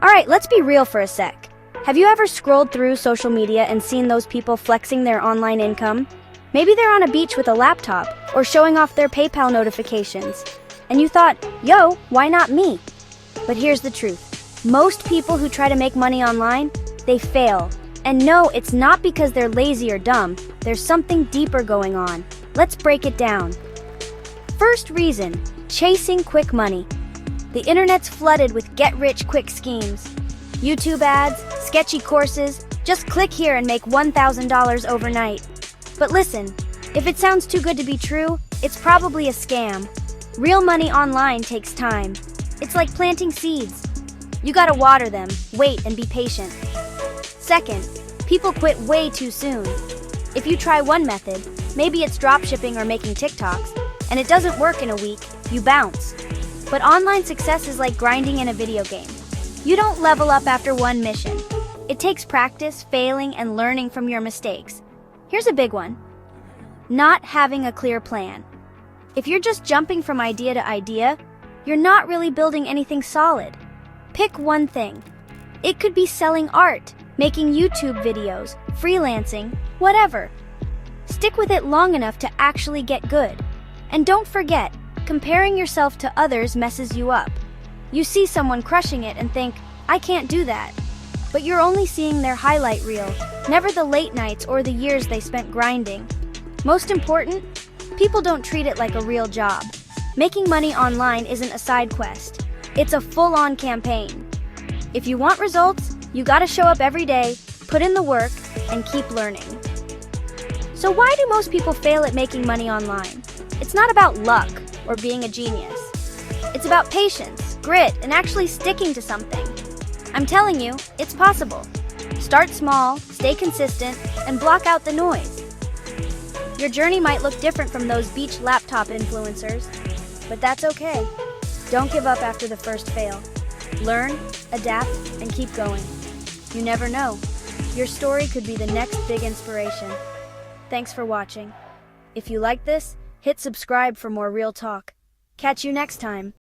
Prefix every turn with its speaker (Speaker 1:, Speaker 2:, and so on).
Speaker 1: Alright, let's be real for a sec. Have you ever scrolled through social media and seen those people flexing their online income? Maybe they're on a beach with a laptop, or showing off their PayPal notifications. And you thought, yo, why not me? But here's the truth. Most people who try to make money online, they fail. And no, it's not because they're lazy or dumb. There's something deeper going on. Let's break it down. First reason, chasing quick money. The internet's flooded with get-rich-quick schemes. YouTube ads, sketchy courses, just click here and make $1,000 overnight. But listen, if it sounds too good to be true, it's probably a scam. Real money online takes time. It's like planting seeds. You gotta water them, wait, and be patient. Second, people quit way too soon. If you try one method, maybe it's dropshipping or making TikToks, and it doesn't work in a week, you bounce. But online success is like grinding in a video game. You don't level up after one mission. It takes practice, failing, and learning from your mistakes. Here's a big one. Not having a clear plan. If you're just jumping from idea to idea, you're not really building anything solid. Pick one thing. It could be selling art, making YouTube videos, freelancing, whatever. Stick with it long enough to actually get good. And don't forget, comparing yourself to others messes you up. You see someone crushing it and think, I can't do that. But you're only seeing their highlight reel, never the late nights or the years they spent grinding. Most important, people don't treat it like a real job. Making money online isn't a side quest. It's a full-on campaign. If you want results, you gotta show up every day, put in the work, and keep learning. So why do most people fail at making money online? It's not about luck or being a genius. It's about patience, grit, and actually sticking to something. I'm telling you, it's possible. Start small, stay consistent, and block out the noise. Your journey might look different from those beach laptop influencers, but that's okay. Don't give up after the first fail. Learn, adapt, and keep going. You never know. Your story could be the next big inspiration. Thanks for watching. If you like this, hit subscribe for more real talk. Catch you next time.